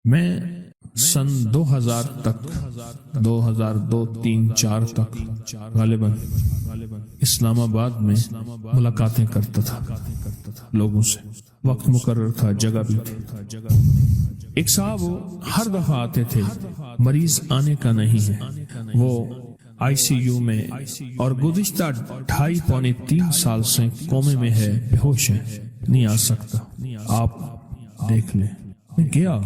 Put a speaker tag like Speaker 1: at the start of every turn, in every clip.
Speaker 1: میں سن 2000 تک 2002 3 4 تک غالباً اسلام آباد میں ملاقاتیں کرتا تھا لوگوں سے. وقت مقرر تھا, جگہ بھی تھی. ایک صاحب وہ ہر دفعہ آتے تھے, مریض آنے کا نہیں ہے, وہ آئی سی یو میں اور گزشتہ 2.5 پونے 3 سال سے کومے میں ہے, بے ہوش ہے, نہیں آ سکتا, آپ دیکھ لیں. میں گیا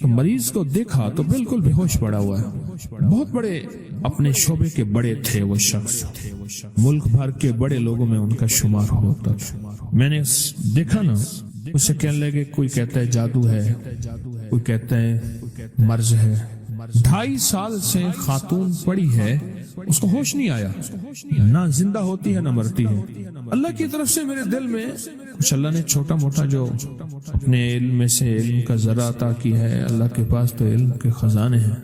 Speaker 1: تو مریض کو دیکھا تو بالکل بے ہوش پڑا ہوا ہے. بہت بڑے اپنے شعبے کے بڑے تھے وہ شخص, ملک بھر کے بڑے لوگوں میں ان کا شمار ہوتا تھا. میں نے دیکھا نا, اسے کہنے لگے, کوئی کہتا ہے جادو ہے, کوئی کہتا ہے مرض ہے. 2.5 سال سے خاتون پڑی ہے, اس کو ہوش نہیں آیا, نہ زندہ ہوتی ہے نہ مرتی ہے. اللہ کی طرف سے میرے دل میں کچھ اللہ نے چھوٹا موٹا جو اپنے علم میں سے علم کا ذرا عطا کی ہے, اللہ کے پاس تو علم کے خزانے ہیں.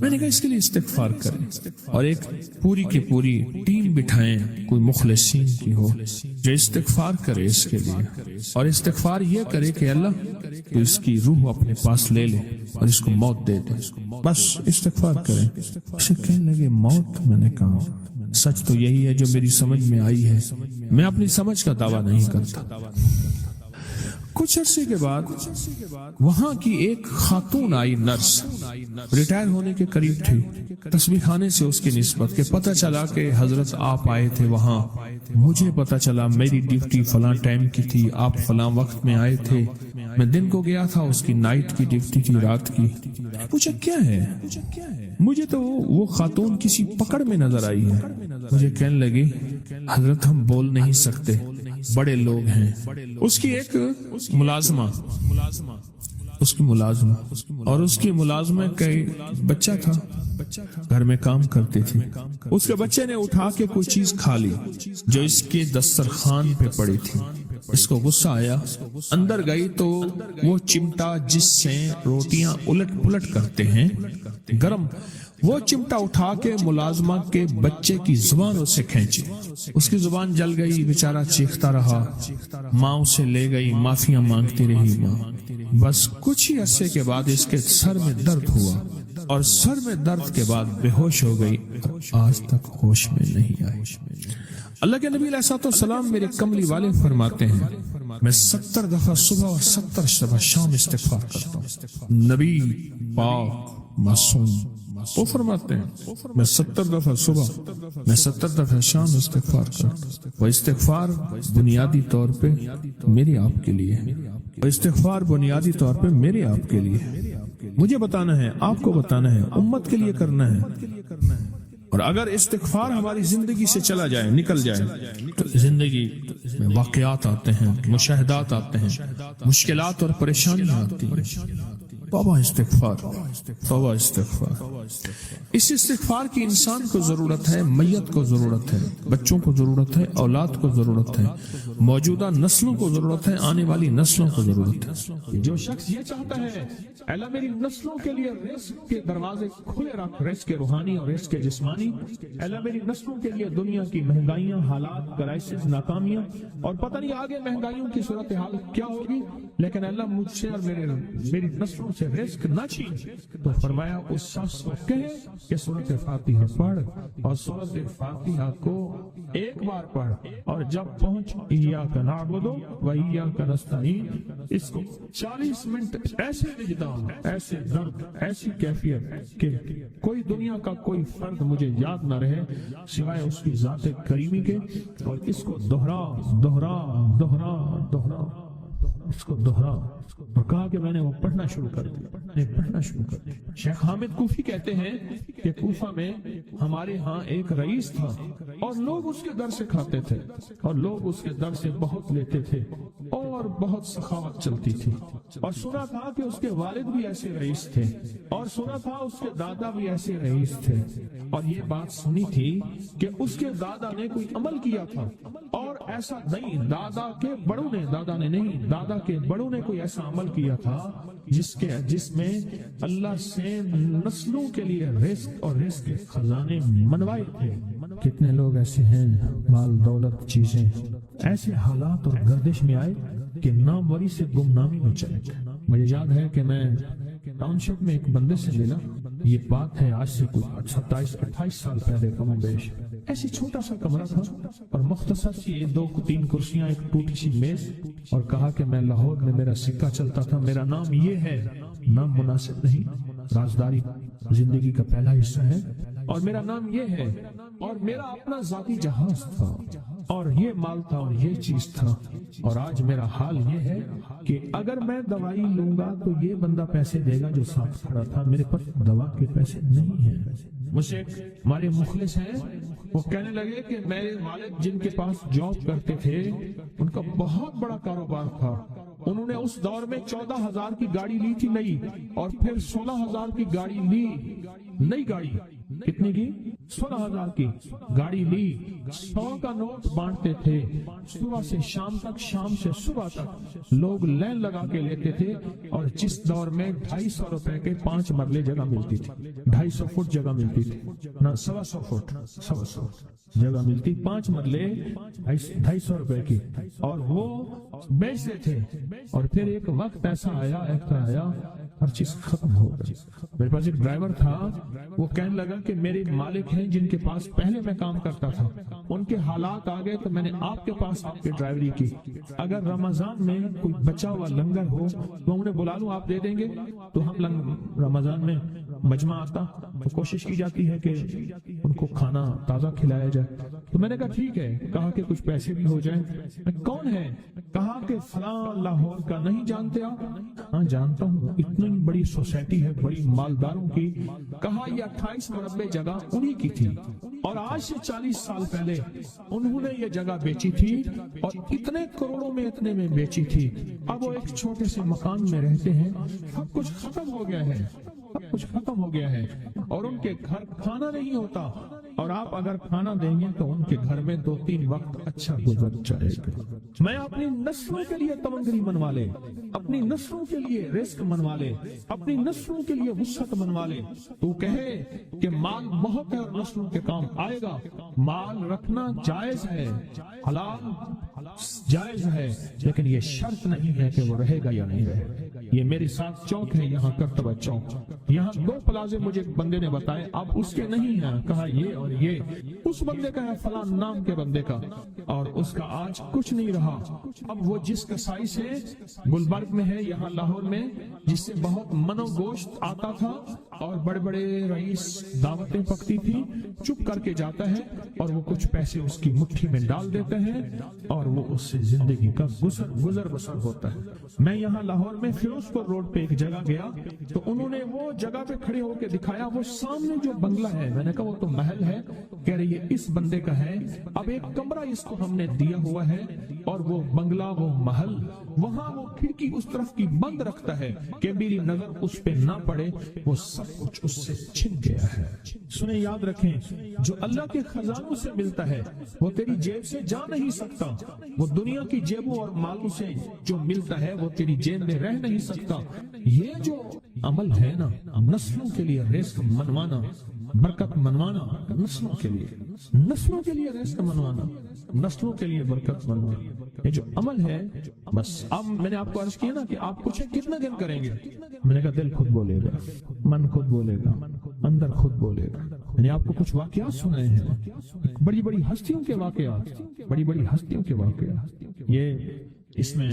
Speaker 1: میں نے کہا اس کے لیے استغفار کریں اور ایک پوری کی پوری ٹیم بٹھائیں, کوئی مخلصین کی ہو جو استغفار کرے اس کے لیے, اور استغفار یہ کرے کہ اللہ تو اس کی روح اپنے پاس لے لے اور اس کو موت دے دے. بس استغفار کریں. اسے کہنے لگے موت. میں نے کہا سچ تو یہی ہے جو میری سمجھ میں آئی ہے, میں اپنی سمجھ کا دعویٰ نہیں کرتا. کچھ عرصے کے بعد وہاں کی ایک خاتون آئی, نرس, ریٹائر ہونے کے قریب تھی. تسبیح خانے سے اس کی نسبت کہ پتہ چلا کہ حضرت آپ آئے تھے وہاں, مجھے پتہ چلا میری ڈیوٹی فلاں ٹائم کی تھی, آپ فلاں وقت میں آئے تھے, میں دن کو گیا تھا, اس کی نائٹ کی ڈیوٹی تھی, رات کی. پوچھا کیا ہے, مجھے تو وہ خاتون کسی پکڑ میں نظر آئی ہے. مجھے کہنے لگی حضرت ہم بول نہیں سکتے, بڑے لوگ ہیں. اس کی ایک ملازمہ اور اس کی ملازمہ کا بچہ تھا, گھر میں کام کرتی تھی. اس کے بچے نے اٹھا کے کوئی چیز کھا لی جو اس کے دسترخوان پہ پڑی تھی. اس کو غصہ آیا, اندر گئی تو وہ چمٹا جس سے روٹیاں الٹ پلٹ کرتے ہیں گرم, وہ چمٹا اٹھا کے ملازمہ کے بچے کی زبان اسے کھینچی. اس کی زبان جل گئی, بیچارہ چیختا رہا. ماں اسے لے گئی, معافیاں مانگتی رہی ماں. بس کچھ ہی عرصے کے بعد اس کے سر میں درد ہوا اور سر میں درد کے بعد بے ہوش ہو گئی اور آج تک ہوش میں نہیں آئی. اللہ کے نبی علیہ السلام میرے کملی والے فرماتے ہیں میں 70 دفعہ صبح اور 70 دفعہ شام استغفار کرتا ہوں. نبی پاک معصوم وہ فرماتے ہیں میں 70 دفعہ صبح میں 70 دفعہ شام استغفار کرتا ہوں. وہ استغفار بنیادی طور پہ میری آپ کے لیے, وہ استغفار بنیادی طور پہ میرے آپ کے لیے. مجھے بتانا ہے, آپ کو بتانا ہے, امت کے لیے کرنا ہے. اور اگر استغفار ہماری زندگی سے چلا جائے, نکل جائے, تو زندگی میں واقعات آتے ہیں, مشاہدات آتے ہیں, مشکلات اور پریشانیاں آتی ہیں. توبہ استغفار, توبہ استغفار. اس استغفار کی انسان کو ضرورت ہے, میت کو ضرورت ہے, بچوں کو ضرورت ہے, اولاد کو ضرورت ہے, موجودہ نسلوں کو ضرورت ہے, آنے والی نسلوں کو ضرورت ہے. جو شخص یہ چاہتا ہے اللہ میری نسلوں کے لیے رزق کے دروازے کھلے رکھ, رزق کے روحانی اور رزق کے جسمانی, اللہ میری نسلوں کے لیے دنیا کی مہنگائیاں, حالات, کرائسس, ناکامیاں اور پتہ نہیں آگے مہنگائیوں کی صورتحال کیا ہوگی, لیکن اللہ مجھ سے اور میری نسلوں سے رزق نہ چھین. تو فرمایا اس شخص کو کہے کہ سورۃ فاتحہ پڑھ, اور سورۃ فاتحہ کو ایک بار پڑھ, اور جب پہنچ ایاک نعبد و ایاک نستعین, اس کو 40 منٹ ایسے وجدان, ایسے درد, ایسی کیفیت کہ کوئی دنیا کا کوئی فرد مجھے یاد نہ رہے سوائے اس کی ذات کریمی کے, اور اس کو دوہرا دوہرا دوہرا دوہرا, اس کو دوہرا. اور کہا کہ میں نے وہ پڑھنا شروع کر دیا. شیخ حامد کوفی کہتے ہیں کہ کوفہ میں ہمارے ہاں ایک رئیس تھا, اور لوگ اس کے در سے کھاتے تھے, اور لوگ اس کے در سے بہت لیتے تھے, اور بہت سخاوت چلتی تھی. اور سنا تھا کہ اس کے والد بھی ایسے رئیس تھے, اور سنا تھا اس کے دادا بھی ایسے رئیس تھے, اور یہ بات سنی تھی کہ اس کے دادا نے کوئی عمل کیا تھا, اور ایسا نہیں, دادا کے بڑوں نے کوئی ایسا عمل کیا تھا جس میں اللہ سے نسلوں کے لیے رزق اور رزق کے خزانے منوائے تھے. کتنے لوگ ایسے ہیں, مال دولت چیزیں ایسے حالات اور گردش میں آئے کہ ناموری سے گمنامی میں چلے گئے. مجھے یاد ہے کہ میں ٹاؤن شپ میں ایک بندے سے ملا. یہ بات ہے آج سے کوئی 27-28 سال پہلے کم و بیش. ایسی چھوٹا سا کمرہ تھا اور مختصر سی 2-3 کرسیاں، ایک ٹوٹی سی میز، اور کہا کہ میں لاہور میں میرا سکہ چلتا تھا، میرا نام یہ ہے. نام مناسب نہیں، رازداری زندگی کا پہلا حصہ ہے، اور میرا نام یہ ہے، اور میرا اپنا ذاتی جہاز تھا، اور یہ مال تھا، اور یہ چیز تھا. اور آج میرا حال یہ ہے کہ اگر میں دوائی لوں گا تو یہ بندہ پیسے دے گا جو ساتھ کھڑا تھا، میرے پاس دوا کے پیسے نہیں ہیں. مجھ سے ہمارے مخلص ہیں، وہ کہنے لگے کہ میرے والد جن کے پاس جاب کرتے تھے ان کا بہت بڑا کاروبار تھا. انہوں نے اس دور میں 14,000 کی گاڑی لی تھی نئی، اور پھر 16,000 کی گاڑی لی. نئی گاڑی کتنے کی؟ 16,000 کی گاڑی لی. 100 کا نوٹ بانٹتے تھے، صبح سے شام تک، شام سے صبح تک لوگ لین لگا کے لیتے تھے. اور جس دور میں 250 روپے کے 5 مرلے جگہ ملتی تھی، 250 فٹ جگہ ملتی تھی، نہ 125 فٹ، 125 جگہ ملتی، 5 مرلے 250 روپے کی، اور وہ بیچتے تھے. اور پھر ایک وقت ایسا آیا ہر چیز ختم ہو گئی. میرے پاس ایک ڈرائیور تھا، وہ کہنے لگا کہ میرے مالک ہیں جن کے پاس پہلے میں کام کرتا تھا، ان کے حالات آ گئے تو میں نے آپ کے پاس آپ کی ڈرائیوری کی. اگر رمضان میں کوئی بچا ہوا لنگر ہو تو انہیں بلا لوں، آپ دے دیں گے؟ تو ہم رمضان میں مجمع آتا تو کوشش کی جاتی ہے کہ ان کو کھانا تازہ کھلایا جائے. تو میں نے کہا ٹھیک ہے. کہا کہ کچھ پیسے بھی ہو جائیں. کون ہے؟ کہا کہ فلاں لاہور کا. نہیں جانتے آپ؟ ہاں جانتا ہوں، اتنی بڑی سوسائٹی ہے بڑی مالداروں کی. کہا یہ 28 مربع جگہ انہی کی تھی، اور آج سے 40 سال پہلے انہوں نے یہ جگہ بیچی تھی، اور اتنے کروڑوں میں اتنے میں بیچی تھی. اب وہ ایک چھوٹے سے مکان میں رہتے ہیں. سب کچھ ختم ہو گیا ہے، سب کچھ ختم ہو گیا ہے، اور ان کے گھر کھانا نہیں ہوتا. اور آپ اگر کھانا دیں گے تو ان کے گھر میں 2-3 وقت اچھا گزر جائے گا. میں اپنی نسلوں کے لیے تمنگری منوا لے، اپنی نسلوں کے لیے رزق منوا لے، اپنی نسلوں کے لیے وسعت منوا لے. تو کہے کہ مال بہت ہے اور نسلوں کے کام آئے گا. مال رکھنا جائز ہے، حلال جائز ہے، لیکن یہ شرط نہیں ہے کہ وہ رہے گا یا نہیں رہے گا. یہ میرے ساتھ چوک ہے، یہاں کرتبہ چوک، یہاں 2 پلازے مجھے بندے نے بتائے، اب اس کے نہیں ہیں. کہا یہ اور یہ اس بندے کا ہے، فلاں نام کے بندے کا، اور اس کا آج کچھ نہیں رہا. اب وہ جس کسائی سے گلبرگ میں ہے، یہاں لاہور میں، جس سے بہت منو گوشت آتا تھا اور بڑے بڑے رئیس دعوتیں پکتی تھی، چپ کر کے جاتا ہے اور وہ کچھ پیسے اس کی مٹھی میں ڈال دیتے ہیں اور وہ اس سے زندگی کا گزر بسر ہوتا ہے. میں یہاں لاہور میں فیروز پور روڈ پہ ایک جگہ گیا تو انہوں نے وہ جگہ پہ کھڑے ہو کے دکھایا، وہ سامنے جو بنگلہ ہے، میں نے کہا وہ تو محل ہے. کہہ رہی ہے اس بندے کا ہے، اب ایک کمرہ اس کو ہم نے دیا ہوا ہے، اور وہ بنگلہ، وہ محل، وہاں وہ کھڑکی اس طرف کی بند رکھتا ہے کہ میری نظر اس پہ نہ پڑے. وہ سب کچھ اس سے چھن گیا ہے. سنیں، یاد رکھیں، جو اللہ کے خزانوں سے ملتا ہے وہ تیری جیب سے جا نہیں سکتا. وہ دنیا کی جیبوں اور مالوں سے جو ملتا ہے وہ تیری جیب میں رہ نہیں سکتا. یہ جو عمل ہے نا، نسلوں کے لیے رزق منوانا، برکت منوانا، نسلوں کے لیے رزق منوانا، نسلوں کے لیے برکت منوانا، یہ جو عمل ہے، بس. اب میں نے آپ کو عرض کیا نا کہ آپ پوچھیں کتنا دن کریں گے، میں نے کہا دل خود بولے گا، من خود بولے گا، اندر خود بولے گا. میں نے آپ کو کچھ واقعات سنائے ہیں، بڑی بڑی ہستیوں کے واقعات، بڑی بڑی ہستیوں کے واقعات. یہ اس میں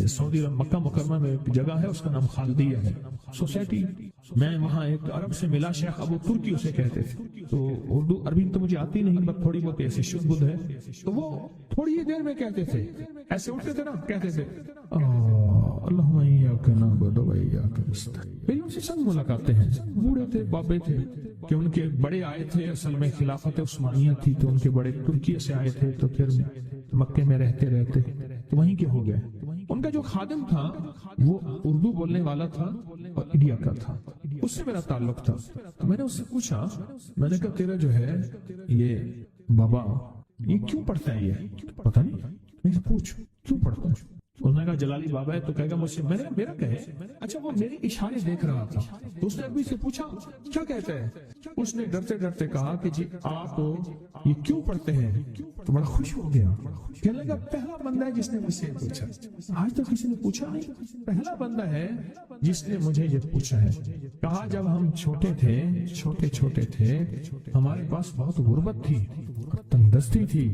Speaker 1: سعودی عرب مکہ مکرمہ میں ایک جگہ ہے، اس کا نام خالدیہ ہے سوسائٹی. میں وہاں ایک عرب سے ملا، شیخ ابو ترکی اسے کہتے تھے. تو اردو عربی تو مجھے آتی نہیں، بس تھوڑی بہت ایسے شدھ بدھ ہے. تو وہ تھوڑی ہی دیر میں کہتے تھے، ایسے اٹھتے تھے نا، کہتے تھے اللہم ایاک نعبد و ایاک نستعین. میری ان سے سب ملاقاتیں ہیں. بوڑھے تھے، بابے تھے، کہ ان کے بڑے آئے تھے، اصل میں خلافت عثمانیہ تھی تو ان کے بڑے ترکی سے آئے تھے، تو پھر مکے میں رہتے تو وہیں کے ہو گئے. ان کا جو خادم تھا وہ اردو بولنے والا تھا اور انڈیا کا تھا، اس سے میرا تعلق تھا. تو میں نے اس سے پوچھا، میں نے کہا تیرا جو ہے یہ بابا یہ کیوں پڑھتا ہے؟ یہ پتہ نہیں. میں پوچھ کیوں پڑھتا ہے؟ اس نے کہا جلالی بابا ہے تو کہے گا مجھ سے. میں نے میرا کہے. اچھا، وہ میرے اشارے دیکھ رہا تھا تو اس نے ابھی سے پوچھا کیا کہتا ہے. اس نے ڈرتے ڈرتے کہا کہ جی آپ یہ کیوں پڑھتے ہیں؟ تو بڑا خوش ہو گیا، کہنے لگا پہلا بندہ ہے جس نے مجھ سے یہ پوچھا، آج تک کسی نے پوچھا نہیں، پہلا بندہ ہے جس نے مجھے یہ پوچھا ہے۔ کہا جب ہم چھوٹے تھے ہمارے پاس بہت غربت تھی اور تنگدستی تھی،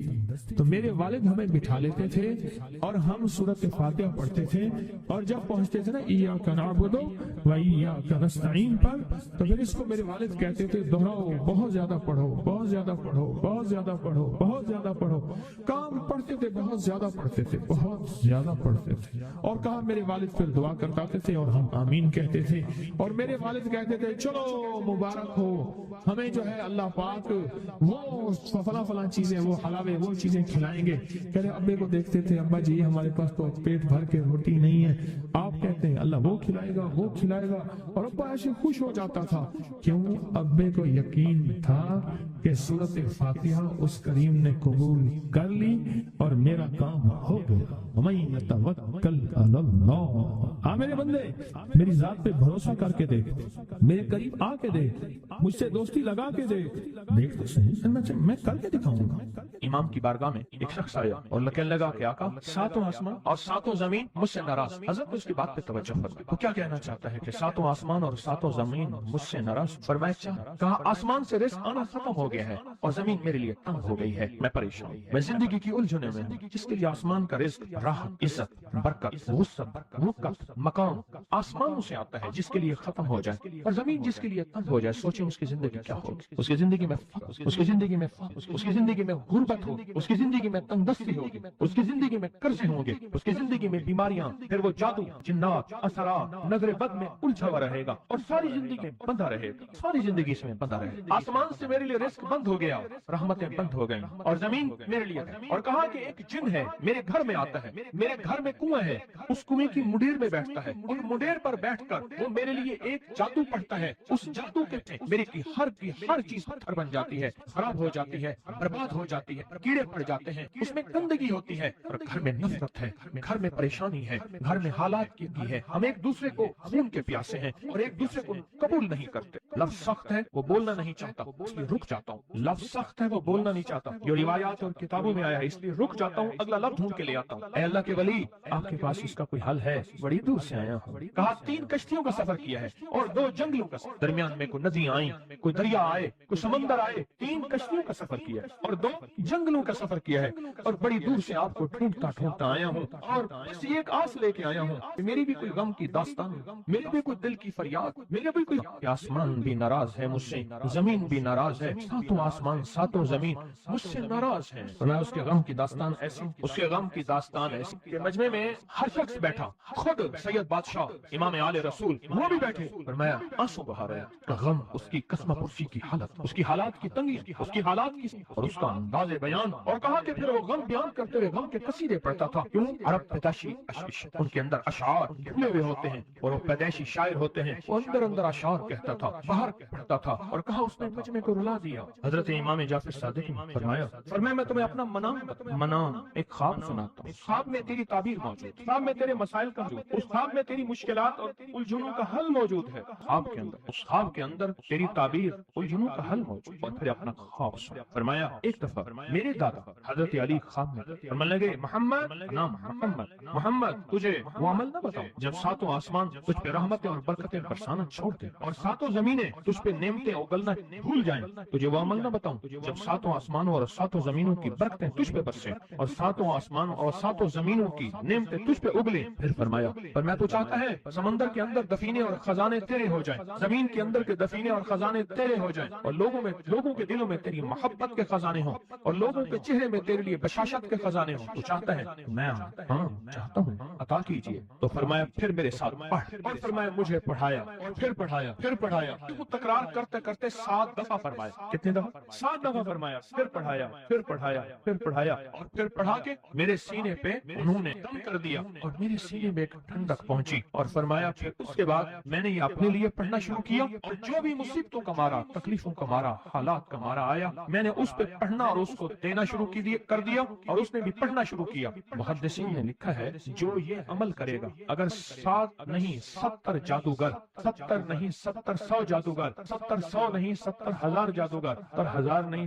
Speaker 1: تو میرے والد ہمیں بٹھا لیتے تھے اور ہم سورۃ فاتحہ پڑھتے تھے، اور جب پہنچتے تھے نا ایاک نعبد و ایاک نستعین پر، تو پھر اس کو میرے والد کہتے تھے دہراؤ، بہت زیادہ پڑھو، بہت زیادہ پڑھو، بہت زیادہ پڑھو، بہت زیادہ پڑھو۔ کام پڑھتے تھے، بہت زیادہ پڑھتے تھے، بہت زیادہ پڑھتے تھے، اور کہا میرے والد پھر دعا کرتے تھے اور ہم آمین کہتے تھے، اور میرے والد کہتے تھے چلو مبارک ہو، ہمیں جو ہے اللہ پاک وہ فلاں چیزیں، وہ حلاوے، وہ چیزیں کھلائیں گے۔ کہہ رہے ابے کو دیکھتے تھے، ابا جی ہمارے پاس تو پیٹ بھر کے روٹی نہیں ہے، آپ کہتے ہیں اللہ وہ کھلائے گا، وہ کھلائے گا، اور ابا ایسے خوش ہو جاتا تھا۔ کیوں؟ ابے کو یقین تھا کہ سورۃ فاتحہ اس کریم نے قبول کر لی اور میرا کام ہو گیا۔ وَمَن يَتَوَکَّلْ عَلَى اللَّهِ، ہاں میرے بندے میری ذات پہ بھروسہ کر کے دیکھ، میرے قریب آ کے دیکھ، مجھ سے دوستی لگا کے دیکھ تو صحیح، میں کر کے دکھاؤں گا۔
Speaker 2: امام کی بارگاہ میں ایک شخص آیا اور کہنے لگا کہ آقا ساتوں آسمان اور ساتوں زمین مجھ سے ناراض۔ حضرت اس کی بات پہ توجہ فرمائے، وہ کیا کہنا چاہتا ہے کہ ساتوں آسمان اور ساتوں زمین مجھ سے ناراض؟ فرمایا اچھا، کہا آسمان سے رزق آنا ختم ہو گیا ہے اور زمین میرے لیے تنگ ہو گئی ہے، میں پریشان ہوں، میں زندگی کی الجھنوں میں ہوں۔ جس کے لیے آسمان کا رزق، راحت، عزت، برکت، وسعت، وقت، مقام آسمانوں سے آتا ہے، جس کے لیے ختم ہو جائے، اور زمین جس کے لیے تنگ ہو جائے، سوچیں اس کی زندگی کیا ہوگی؟ اس کی زندگی میں فقر، اس کی زندگی میں فقر، اس کی زندگی میں غربت ہوگی، اس کی زندگی میں تنگدستی ہوگی، اس کی زندگی میں قرضے ہوں گے، اس کی زندگی میں بیماریاں، پھر وہ جادو، جنات، اثرات، نظر بد میں الجھا ہوا رہے گا، اور ساری زندگی بندہ رہے گا، ساری زندگی اس میں بندہ رہے گا۔ آسمان سے میرے لیے رزق بند ہو گیا، رحمتیں بند ہو گئیں، اور زمین میرے لیے ہے۔ اور کہا کہ ایک جن ہے میرے گھر میں آتا ہے، میرے گھر میں کنواں ہے، اس کنویں کی مڈیر میں بیٹھتا ہے، ان مڈیر پر بیٹھ کر وہ میرے لیے ایک جادو پڑھتا ہے، اس جادو کے میری کی ہر چیز پتھر بن جاتی ہے، خراب ہو جاتی ہے، برباد ہو جاتی ہے، کیڑے پڑ جاتے ہیں، اس میں گندگی ہوتی ہے، اور گھر میں نفرت ہے، گھر میں پریشانی ہے، گھر میں حالات کی ہے، ہم ایک دوسرے کو خون کے پیاسے ہیں اور ایک دوسرے کو قبول نہیں کرتے۔ لفظ سخت ہے، وہ بولنا نہیں چاہتا، اس لیے رک جاتا ہوں۔ لفظ سخت ہے، وہ بولنا نہیں چاہتا، جو روایات اور کتابوں میں آیا ہے، اس لیے رک جاتا ہوں، اگلا لفظ ڈھونڈ کے لے آتا ہوں۔ اے اللہ کے ولی، آپ کے پاس اس کا کوئی حل ہے؟ بڑی دور سے آیا ہوں۔ کہا 3 کشتیوں کا سفر کیا ہے اور 2 جنگلوں کا سفر، درمیان میں کوئی ندیاں آئیں، کوئی دریا آئے، کوئی سمندر آئے، 3 کشتیوں کا سفر کیا ہے اور 2 جنگلوں کا سفر کیا ہے، اور بڑی دور سے آپ کو ڈھونڈتا آیا ہوں، اور بس ایک آس لے کے آیا ہوں کہ میری بھی کوئی غم کی داستان، میری بھی کوئی دل کی فریاد، میرے بھی کوئی، آسمان بھی ناراض ہے مجھ سے، زمین بھی ناراض ہے، ساتوں آسمان ساتوں زمین مجھ سے ناراض ہے۔ اور میں اس کے غم کی داستان ایسی، اس کے غم کی داستان ایسی کہ مجمع میں ہر شخص بیٹھا، خود سید بادشاہ امام آل رسول وہ بھی بیٹھے، فرمایا آنسو بہا رہے ہیں، غم، اس کی قسمہ پرسی کی حالت، اس کی حالات کی تنگی، اس کی حالات کی، اور اس کا انداز بیان، اور کہا کہ پھر وہ غم بیان کرتے ہوئے غم کے قصیدے پڑھتا تھا۔ کیوں؟ عرب پیدائشی ان کے اندر اشعار بھولے ہوئے ہوتے ہیں، اور وہ پیدائشی شاعر ہوتے ہیں، وہ اندر اشعار کہتا تھا، باہر پڑھتا تھا، اور کہا اس نے مجمع کو رلا دیا۔ حضرت امام جعفر صادق نے فرمایا میں تمہیں اپنا منام ایک خواب سناتا ہوں، خواب میں تیری تعبیر موجود، خواب میں تیرے مسائل کا موجود، اس خواب میں تیری مشکلات اور الجھنوں کا حل موجود ہے، خواب کے اندر، اس خواب کے اندر تیری تعبیر، الجھنوں کا حل موجود، اور پھر اپنا خواب سنا۔ فرمایا ایک دفعہ میرے دادا حضرت علی خواب میں فرمانے لگے محمد، نام محمد تجھے وہ عمل نہ بتاؤں جب ساتوں آسمان تجھ پہ رحمتیں اور برکتیں برسانا چھوڑ دیں اور ساتوں زمینیں تجھ پہ نعمتیں اگلنا بھول جائیں، تجھے وہ عمل نہ بتاؤں جب ساتوں آسمانوں اور ساتوں زمینوں کی برکتیں تجھ پہ برسیں اور ساتوں آسمانوں اور ساتوں زمینوں کی نعمتیں تجھ پہ اگلیں۔ پھر فرمایا پر میں تو چاہتا ہے سمندر کے اندر دفینے اور خزانے تیرے ہو جائیں، زمین کے اندر کے دفینے اور خزانے تیرے ہو جائیں، اور لوگوں کے دلوں میں تیری محبت کے خزانے ہوں، اور لوگوں کے چہرے میں تیرے لیے بشاشت کے خزانے ہوں۔ تو چاہتا ہے؟ میں ہاں چاہتا ہوں، عطا کیجیے۔ تو فرمایا پھر میرے ساتھ پڑھ، اور فرمایا مجھے پڑھایا اور پھر پڑھایا، تو تکرار کرتے کرتے 7 دفعہ فرمایا۔ کتنے دفعہ؟ 7 دفعہ فرمایا، پھر پڑھایا اور پھر پڑھا کے میرے سینے پہ انہوں نے دم کر دیا اور میرے سینے میں ایک ٹھنڈک پہنچی، اور فرمایا پھر اس کے بعد میں نے یہ اپنے لیے پڑھنا شروع کیا، اور جو بھی مصیبتوں کا مارا، تکلیفوں کا مارا، حالات کا مارا آیا، میں نے اس پہ پڑھنا اور اس کو دینا شروع کر دیا، اور اس نے بھی پڑھنا شروع کیا۔ محدثین نے لکھا ہے جو یہ عمل کرے گا، اگر 7 نہیں 70 جادوگر، 70 نہیں 70 100 جادوگر، 70 100 نہیں 70 ہزار جادوگر، 70 ہزار نہیں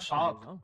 Speaker 2: 7,